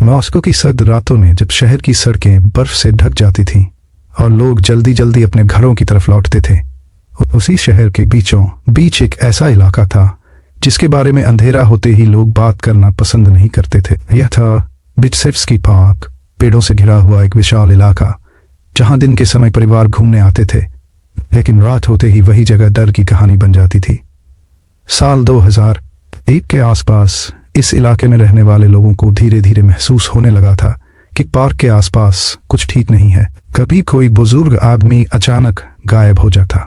Moscow की सर्द रातों में जब शहर की सड़कें बर्फ से ढक जाती थीं और लोग जल्दी जल्दी अपने घरों की तरफ लौटते थे, उसी शहर के बीचों बीच एक ऐसा इलाका था जिसके बारे में अंधेरा होते ही लोग बात करना पसंद नहीं करते थे। यह था बिचसेव्स्की पार्क, पेड़ों से घिरा हुआ एक विशाल इलाका जहां दिन के समय परिवार घूमने आते थे, लेकिन रात होते ही वही जगह डर की कहानी बन जाती थी। साल 2001 के आसपास इस इलाके में रहने वाले लोगों को धीरे धीरे महसूस होने लगा था कि पार्क के आसपास कुछ ठीक नहीं है। कभी कोई बुजुर्ग आदमी अचानक गायब हो जाता,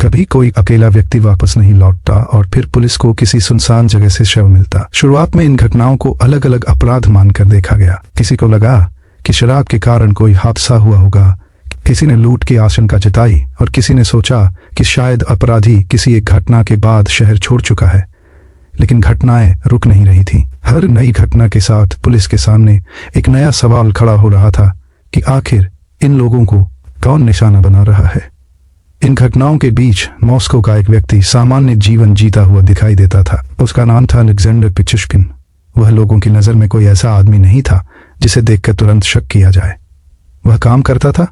कभी कोई अकेला व्यक्ति वापस नहीं लौटता और फिर पुलिस को किसी सुनसान जगह से शव मिलता। शुरुआत में इन घटनाओं को अलग अलग अपराध मानकर देखा गया। किसी को लगा कि शराब के कारण कोई हादसा हुआ होगा, किसी ने लूट की आशंका जताई और किसी ने सोचा कि शायद अपराधी किसी एक घटना के बाद शहर छोड़ चुका है। लेकिन घटनाएं रुक नहीं रही थीं। हर नई घटना के साथ पुलिस के सामने एक नया सवाल खड़ा हो रहा था कि आखिर इन लोगों को कौन निशाना बना रहा है। इन घटनाओं के बीच मॉस्को का एक व्यक्ति सामान्य जीवन जीता हुआ दिखाई देता था। उसका नाम था अलेक्जेंडर पिचुश्किन। वह लोगों की नजर में कोई ऐसा आदमी नहीं था जिसे देखकर तुरंत शक किया जाए। वह काम करता था,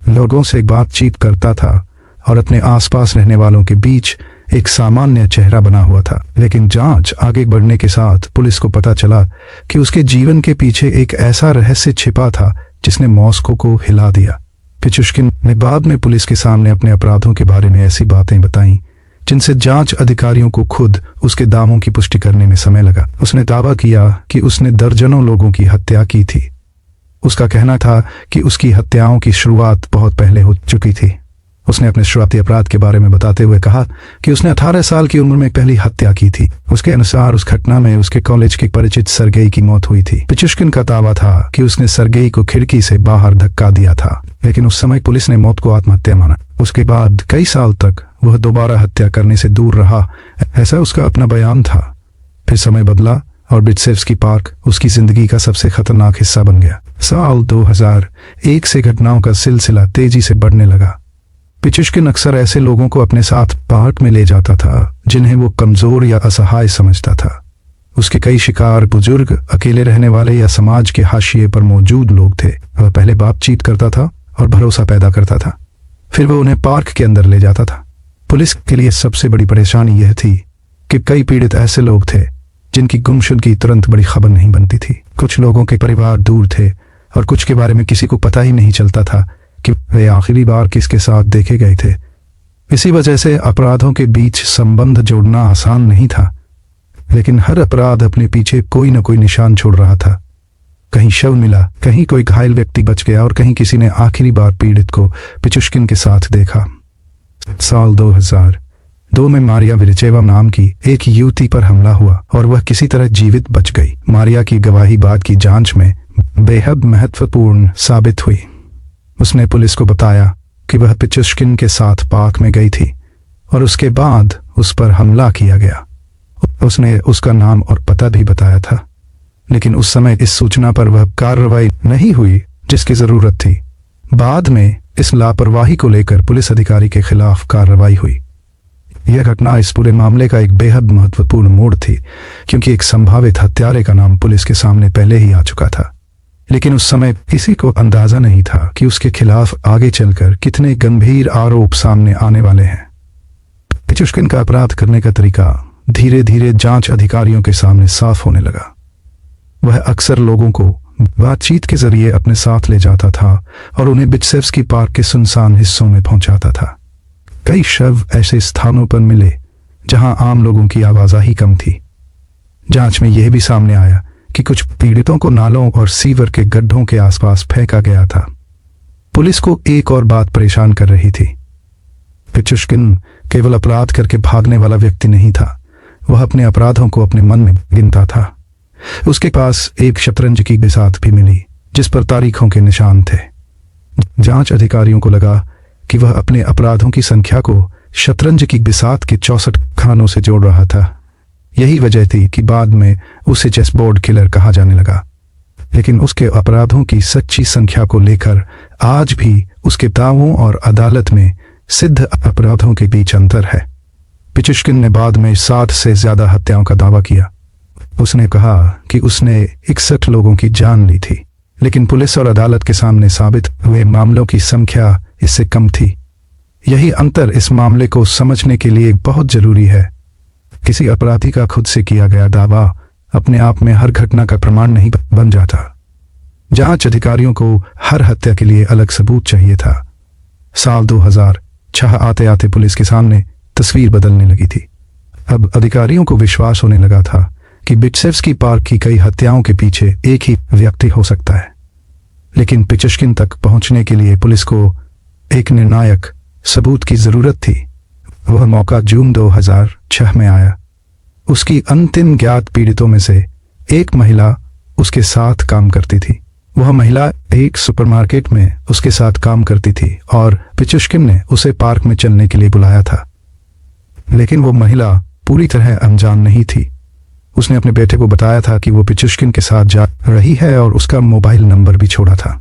लोगों से बातचीत करता था और अपने आसपास रहने वालों के बीच एक सामान्य चेहरा बना हुआ था। लेकिन जांच आगे बढ़ने के साथ पुलिस को पता चला कि उसके जीवन के पीछे एक ऐसा रहस्य छिपा था जिसने मॉस्को को हिला दिया। पिचुश्किन ने बाद में पुलिस के सामने अपने अपराधों के बारे में ऐसी बातें बताईं जिनसे जांच अधिकारियों को खुद उसके दावों की पुष्टि करने में समय लगा। उसने दावा किया कि उसने दर्जनों लोगों की हत्या की थी। उसका कहना था कि उसकी हत्याओं की शुरुआत बहुत पहले हो चुकी थी। उसने अपने शुरुआती अपराध के बारे में बताते हुए कहा कि उसने 18 साल की उम्र में पहली हत्या की थी। उसके अनुसार उस घटना में उसके कॉलेज के परिचित सरगेई की मौत हुई थी। पिचुश्किन का दावा था कि उसने सरगेई को खिड़की से बाहर धक्का दिया था, लेकिन उस समय पुलिस ने मौत को आत्महत्या माना। उसके बाद कई साल तक वह दोबारा हत्या करने से दूर रहा, ऐसा उसका अपना बयान था। फिर समय बदला और बिचसेव्स्की पार्क उसकी जिंदगी का सबसे खतरनाक हिस्सा बन गया। साल 2001 से घटनाओं का सिलसिला तेजी से बढ़ने लगा। पिचुश्किन अक्सर ऐसे लोगों को अपने साथ पार्क में ले जाता था जिन्हें वो कमजोर या असहाय समझता था। उसके कई शिकार बुजुर्ग, अकेले रहने वाले या समाज के हाशिए पर मौजूद लोग थे। वह पहले बातचीत करता था और भरोसा पैदा करता था, फिर वो उन्हें पार्क के अंदर ले जाता था। पुलिस के लिए सबसे बड़ी परेशानी यह थी कि कई पीड़ित ऐसे लोग थे जिनकी गुमशुदगी तुरंत बड़ी खबर नहीं बनती थी। कुछ लोगों के परिवार दूर थे और कुछ के बारे में किसी को पता ही नहीं चलता था कि वे आखिरी बार किसके साथ देखे गए थे। इसी वजह से अपराधों के बीच संबंध जोड़ना आसान नहीं था, लेकिन हर अपराध अपने पीछे कोई न कोई निशान छोड़ रहा था। कहीं शव मिला, कहीं कोई घायल व्यक्ति बच गया और कहीं किसी ने आखिरी बार पीड़ित को पिचुश्किन के साथ देखा। साल 2002 में मारिया विरिचेवा नाम की एक युवती पर हमला हुआ और वह किसी तरह जीवित बच गई। मारिया की गवाही बाद की जांच में बेहद महत्वपूर्ण साबित हुई। उसने पुलिस को बताया कि वह पिचुश्किन के साथ पार्क में गई थी और उसके बाद उस पर हमला किया गया। उसने उसका नाम और पता भी बताया था, लेकिन उस समय इस सूचना पर वह कार्रवाई नहीं हुई जिसकी जरूरत थी। बाद में इस लापरवाही को लेकर पुलिस अधिकारी के खिलाफ कार्रवाई हुई। यह घटना इस पूरे मामले का एक बेहद महत्वपूर्ण मोड़ थी, क्योंकि एक संभावित हत्यारे का नाम पुलिस के सामने पहले ही आ चुका था। लेकिन उस समय किसी को अंदाजा नहीं था कि उसके खिलाफ आगे चलकर कितने गंभीर आरोप सामने आने वाले हैं। पिचुश्किन का अपराध करने का तरीका धीरे धीरे जांच अधिकारियों के सामने साफ होने लगा। वह अक्सर लोगों को बातचीत के जरिए अपने साथ ले जाता था और उन्हें बिचसेव्स्की पार्क के सुनसान हिस्सों में पहुंचाता था। कई शव ऐसे स्थानों पर मिले जहां आम लोगों की आवाजाही कम थी। जांच में यह भी सामने आया कि कुछ पीड़ितों को नालों और सीवर के गड्ढों के आसपास फेंका गया था। पुलिस को एक और बात परेशान कर रही थी। पिचुश्किन केवल अपराध करके भागने वाला व्यक्ति नहीं था, वह अपने अपराधों को अपने मन में गिनता था। उसके पास एक शतरंज की बिसात भी मिली जिस पर तारीखों के निशान थे। जांच अधिकारियों को लगा कि वह अपने अपराधों की संख्या को शतरंज की बिसात के 64 खानों से जोड़ रहा था। यही वजह थी कि बाद में उसे चेसबोर्ड किलर कहा जाने लगा। लेकिन उसके अपराधों की सच्ची संख्या को लेकर आज भी उसके दावों और अदालत में सिद्ध अपराधों के बीच अंतर है। पिचुश्किन ने बाद में 60 से ज्यादा हत्याओं का दावा किया। उसने कहा कि उसने 61 लोगों की जान ली थी, लेकिन पुलिस और अदालत के सामने साबित हुए मामलों की संख्या इससे कम थी। यही अंतर इस मामले को समझने के लिए बहुत जरूरी है। किसी अपराधी का खुद से किया गया दावा अपने आप में हर घटना का प्रमाण नहीं बन जाता। जांच अधिकारियों को हर हत्या के लिए अलग सबूत चाहिए था। साल 2006 आते आते पुलिस के सामने तस्वीर बदलने लगी थी। अब अधिकारियों को विश्वास होने लगा था कि बिट्सेव्स्की पार्क की कई हत्याओं के पीछे एक ही व्यक्ति हो सकता है। लेकिन पिचुश्किन तक पहुंचने के लिए पुलिस को एक निर्णायक सबूत की जरूरत थी। वह मौका जून 2006 में आया। उसकी अंतिम ज्ञात पीड़ितों में से एक महिला उसके साथ काम करती थी। वह महिला एक सुपरमार्केट में उसके साथ काम करती थी और पिचुश्किन ने उसे पार्क में चलने के लिए बुलाया था। लेकिन वो महिला पूरी तरह अनजान नहीं थी। उसने अपने बेटे को बताया था कि वो पिचुश्किन के साथ जा रही है और उसका मोबाइल नंबर भी छोड़ा था।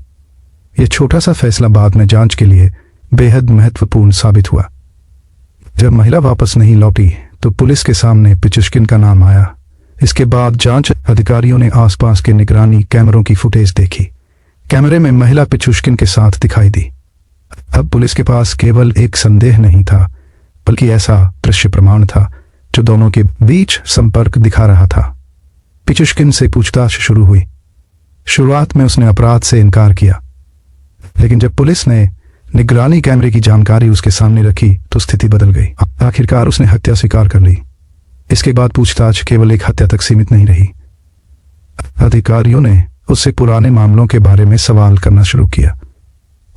यह छोटा सा फैसला बाद में जांच के लिए बेहद महत्वपूर्ण साबित हुआ। जब महिला वापस नहीं लौटी तो पुलिस के सामने पिचुश्किन का नाम आया। इसके बाद जांच अधिकारियों ने आसपास के निगरानी कैमरों की फुटेज देखी। कैमरे में महिला पिचुश्किन के साथ दिखाई दी। अब पुलिस के पास केवल एक संदेह नहीं था, बल्कि ऐसा दृश्य प्रमाण था जो दोनों के बीच संपर्क दिखा रहा था। पिचुश्किन से पूछताछ शुरू हुई। शुरुआत में उसने अपराध से इनकार किया, लेकिन जब पुलिस ने निगरानी कैमरे की जानकारी उसके सामने रखी तो स्थिति बदल गई। आखिरकार उसने हत्या स्वीकार कर ली। इसके बाद पूछताछ केवल एक हत्या तक सीमित नहीं रही। अधिकारियों ने उससे पुराने मामलों के बारे में सवाल करना शुरू किया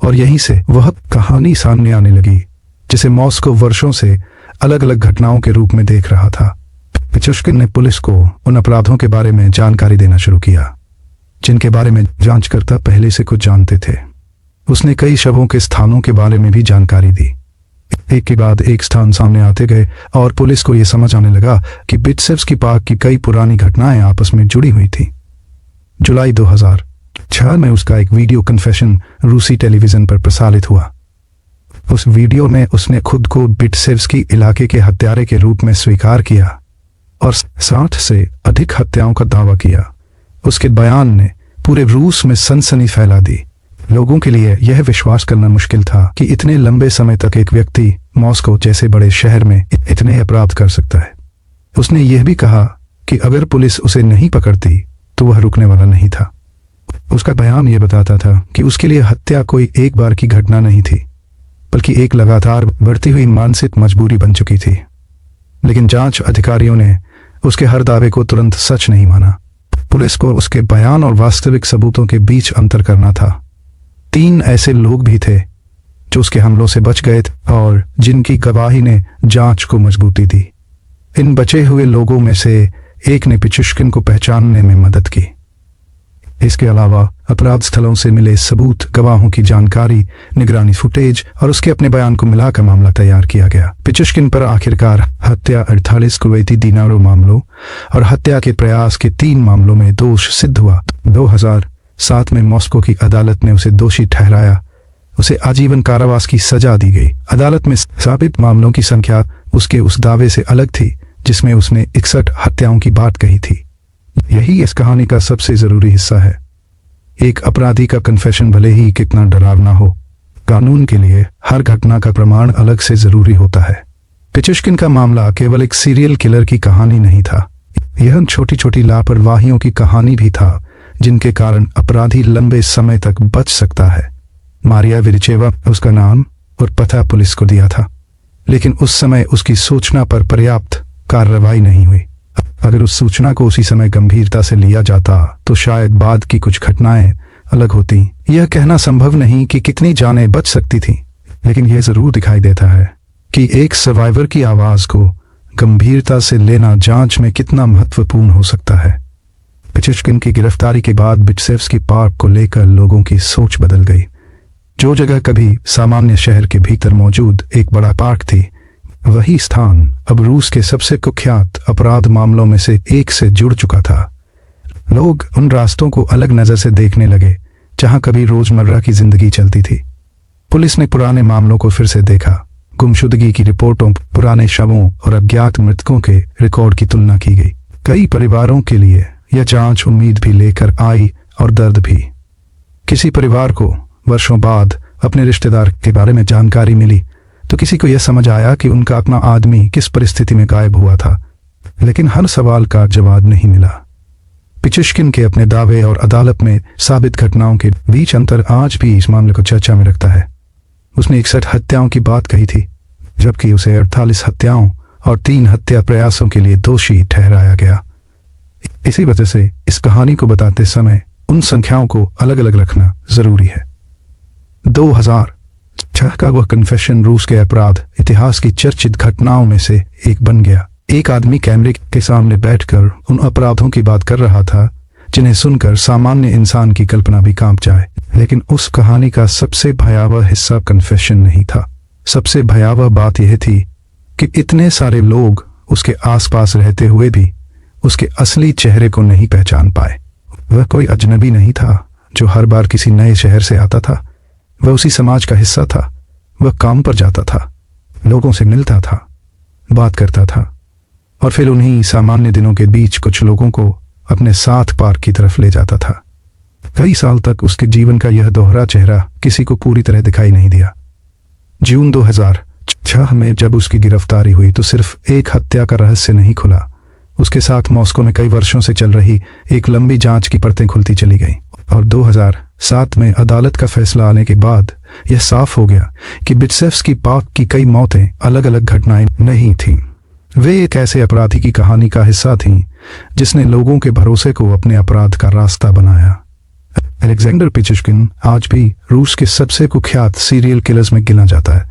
और यहीं से वह कहानी सामने आने लगी जिसे मॉस्को वर्षों से अलग अलग घटनाओं के रूप में देख रहा था। पिचुश्किन ने पुलिस को उन अपराधों के बारे में जानकारी देना शुरू किया जिनके बारे में जांचकर्ता पहले से कुछ जानते थे। उसने कई शवों के स्थानों के बारे में भी जानकारी दी। एक के बाद एक स्थान सामने आते गए और पुलिस को यह समझ आने लगा कि बिट्सेव्स्की पार्क की कई पुरानी घटनाएं आपस में जुड़ी हुई थी। जुलाई 2006 में उसका एक वीडियो कन्फेशन रूसी टेलीविजन पर प्रसारित हुआ। उस वीडियो में उसने खुद को बिट्सेव्स्की इलाके के हत्यारे के रूप में स्वीकार किया और 60 से अधिक हत्याओं का दावा किया। उसके बयान ने पूरे रूस में सनसनी फैला दी। लोगों के लिए यह विश्वास करना मुश्किल था कि इतने लंबे समय तक एक व्यक्ति मॉस्को जैसे बड़े शहर में इतने अपराध कर सकता है। उसने यह भी कहा कि अगर पुलिस उसे नहीं पकड़ती तो वह रुकने वाला नहीं था। उसका बयान यह बताता था कि उसके लिए हत्या कोई एक बार की घटना नहीं थी, बल्कि एक लगातार बढ़ती हुई मानसिक मजबूरी बन चुकी थी। लेकिन जांच अधिकारियों ने उसके हर दावे को तुरंत सच नहीं माना। पुलिस को उसके बयान और वास्तविक सबूतों के बीच अंतर करना था। 3 ऐसे लोग भी थे जो उसके हमलों से बच गए और जिनकी गवाही ने जांच को मजबूती दी। इन बचे हुए लोगों में से एक ने पिचुश्किन को पहचानने में मदद की। इसके अलावा अपराध स्थलों से मिले सबूत, गवाहों की जानकारी, निगरानी फुटेज और उसके अपने बयान को मिलाकर मामला तैयार किया गया। पिचुश्किन पर आखिरकार हत्या 48 कुवैती दीनारों मामलों और हत्या के प्रयास के 3 मामलों में दोष सिद्ध हुआ। 2007 में मॉस्को की अदालत ने उसे दोषी ठहराया। उसे आजीवन कारावास की सजा दी गई। अदालत में साबित मामलों की संख्या उसके उस दावे से अलग थी जिसमें उसने 61 हत्याओं की बात कही थी। यही इस कहानी का सबसे जरूरी हिस्सा है। एक अपराधी का कन्फेशन भले ही कितना डरावना हो, कानून के लिए हर घटना का प्रमाण अलग से जरूरी होता है। पिचुश्किन का मामला केवल एक सीरियल किलर की कहानी नहीं था, यह छोटी छोटी लापरवाहियों की कहानी भी था जिनके कारण अपराधी लंबे समय तक बच सकता है। मारिया विरिचेवा उसका नाम और पता पुलिस को दिया था, लेकिन उस समय उसकी सूचना पर पर्याप्त कार्रवाई नहीं हुई। अगर उस सूचना को उसी समय गंभीरता से लिया जाता तो शायद बाद की कुछ घटनाएं अलग होती। यह कहना संभव नहीं कि कितनी जानें बच सकती थीं, लेकिन यह जरूर दिखाई देता है कि एक सर्वाइवर की आवाज को गंभीरता से लेना जांच में कितना महत्वपूर्ण हो सकता है। पिचुश्किन की गिरफ्तारी के बाद बिट्सेव्स्की पार्क को लेकर लोगों की सोच बदल गई। जो जगह कभी सामान्य शहर के भीतर मौजूद एक बड़ा पार्क थी, वही स्थान अब रूस के सबसे कुख्यात अपराध मामलों में से एक से जुड़ चुका था। लोग उन रास्तों को अलग नजर से देखने लगे जहां कभी रोजमर्रा की जिंदगी चलती थी। पुलिस ने पुराने मामलों को फिर से देखा। गुमशुदगी की रिपोर्टों, पुराने शवों और अज्ञात मृतकों के रिकॉर्ड की तुलना की गई। कई परिवारों के लिए यह जांच उम्मीद भी लेकर आई और दर्द भी। किसी परिवार को वर्षों बाद अपने रिश्तेदार के बारे में जानकारी मिली तो किसी को यह समझ आया कि उनका अपना आदमी किस परिस्थिति में गायब हुआ था, लेकिन हर सवाल का जवाब नहीं मिला। पिचुश्किन के अपने दावे और अदालत में साबित घटनाओं के बीच अंतर आज भी इस मामले को चर्चा में रखता है। उसने 61 हत्याओं की बात कही थी, जबकि उसे 48 हत्याओं और 3 हत्या प्रयासों के लिए दोषी ठहराया गया। इसी वजह से इस कहानी को बताते समय उन संख्याओं को अलग अलग रखना जरूरी है। 2006 का वह कन्फेशन रूस के अपराध इतिहास की चर्चित घटनाओं में से एक बन गया। एक आदमी कैमरे के सामने बैठकर उन अपराधों की बात कर रहा था जिन्हें सुनकर सामान्य इंसान की कल्पना भी कांप जाए। लेकिन उस कहानी का सबसे भयावह हिस्सा कन्फेशन नहीं था। सबसे भयावह बात यह थी कि इतने सारे लोग उसके आसपास रहते हुए भी उसके असली चेहरे को नहीं पहचान पाए। वह कोई अजनबी नहीं था जो हर बार किसी नए शहर से आता था। वह उसी समाज का हिस्सा था। वह काम पर जाता था, लोगों से मिलता था, बात करता था और फिर उन्हीं सामान्य दिनों के बीच कुछ लोगों को अपने साथ पार्क की तरफ ले जाता था। कई साल तक उसके जीवन का यह दोहरा चेहरा किसी को पूरी तरह दिखाई नहीं दिया। जून 2006 में जब उसकी गिरफ्तारी हुई तो सिर्फ एक हत्या का रहस्य नहीं खुला, उसके साथ मॉस्को में कई वर्षों से चल रही एक लंबी जांच की परतें खुलती चली गईं। और 2007 में अदालत का फैसला आने के बाद यह साफ हो गया कि बिट्सेव्स्की पाक की कई मौतें अलग अलग घटनाएं नहीं थीं। वे एक ऐसे अपराधी की कहानी का हिस्सा थीं जिसने लोगों के भरोसे को अपने अपराध का रास्ता बनाया। अलेक्जेंडर पिचुश्किन आज भी रूस के सबसे कुख्यात सीरियल किलर्स में गिना जाता है।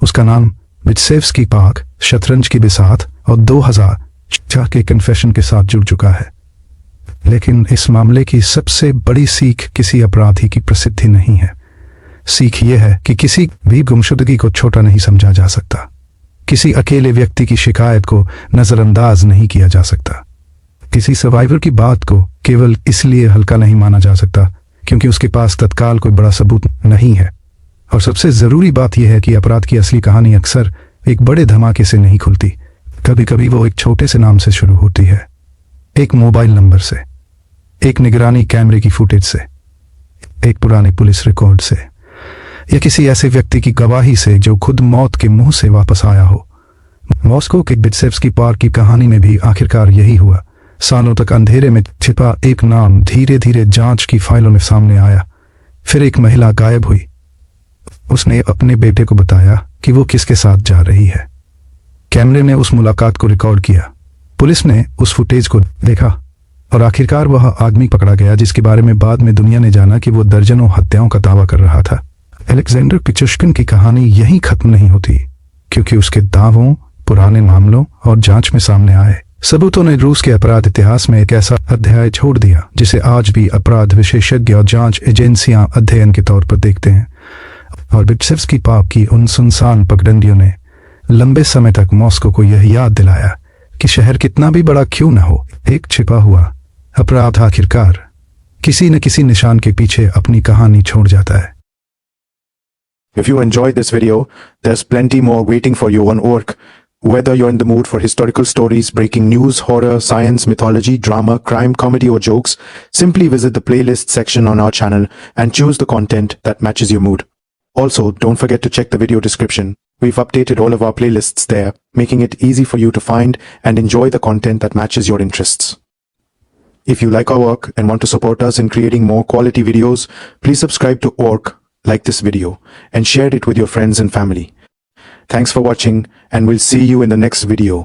उसका नाम बिट्सेव्स्की पाक, शतरंज की बिसात और 2004 के कन्फेशन के साथ जुड़ चुका है। लेकिन इस मामले की सबसे बड़ी सीख किसी अपराधी की प्रसिद्धि नहीं है। सीख यह है कि किसी भी गुमशुदगी को छोटा नहीं समझा जा सकता। किसी अकेले व्यक्ति की शिकायत को नजरअंदाज नहीं किया जा सकता। किसी सर्वाइवर की बात को केवल इसलिए हल्का नहीं माना जा सकता क्योंकि उसके पास तत्काल कोई बड़ा सबूत नहीं है। और सबसे जरूरी बात यह है कि अपराध की असली कहानी अक्सर एक बड़े धमाके से नहीं खुलती। कभी कभी वो एक छोटे से नाम से शुरू होती है, एक मोबाइल नंबर से, एक निगरानी कैमरे की फुटेज से, एक पुराने पुलिस रिकॉर्ड से, या किसी ऐसे व्यक्ति की गवाही से जो खुद मौत के मुंह से वापस आया हो। मॉस्को के बिट्सेव्स्की पार्क की कहानी में भी आखिरकार यही हुआ। सालों तक अंधेरे में छिपा एक नाम धीरे धीरे जांच की फाइलों में सामने आया। फिर एक महिला गायब हुई। उसने अपने बेटे को बताया कि वो किसके साथ जा रही है। कैमरे ने उस मुलाकात को रिकॉर्ड किया। पुलिस ने उस फुटेज को देखा और आखिरकार वह आदमी पकड़ा गया जिसके बारे में बाद में दुनिया ने जाना कि वो दर्जनों हत्याओं का दावा कर रहा था। अलेक्जेंडर पिचुश्किन की कहानी यहीं खत्म नहीं होती, क्योंकि उसके दावों, पुराने मामलों और जांच में सामने आए सबूतों ने रूस के अपराध इतिहास में एक ऐसा अध्याय छोड़ दिया जिसे आज भी अपराध विशेषज्ञ और जांच एजेंसियां अध्ययन के तौर पर देखते हैं। और बिट्सेव्स्की पाक की उन सुनसान पगडंडियों ने लंबे समय तक मॉस्को को यह याद दिलाया कि शहर कितना भी बड़ा क्यों न हो, एक छिपा हुआ अपराध आखिरकार किसी न किसी निशान के पीछे अपनी कहानी छोड़ जाता है। If you enjoyed this video, there's plenty more waiting for you on Orc. Whether you're in the mood for historical stories, breaking news, horror, science, mythology, drama, crime, comedy or jokes, simply visit the playlist section on our channel and choose the content that matches your mood. Also, don't forget to check the video description. We've updated all of our playlists there, making it easy for you to find and enjoy the content that matches your interests. If you like our work and want to support us in creating more quality videos, please subscribe to Orc, like this video, and share it with your friends and family. Thanks for watching, and we'll see you in the next video.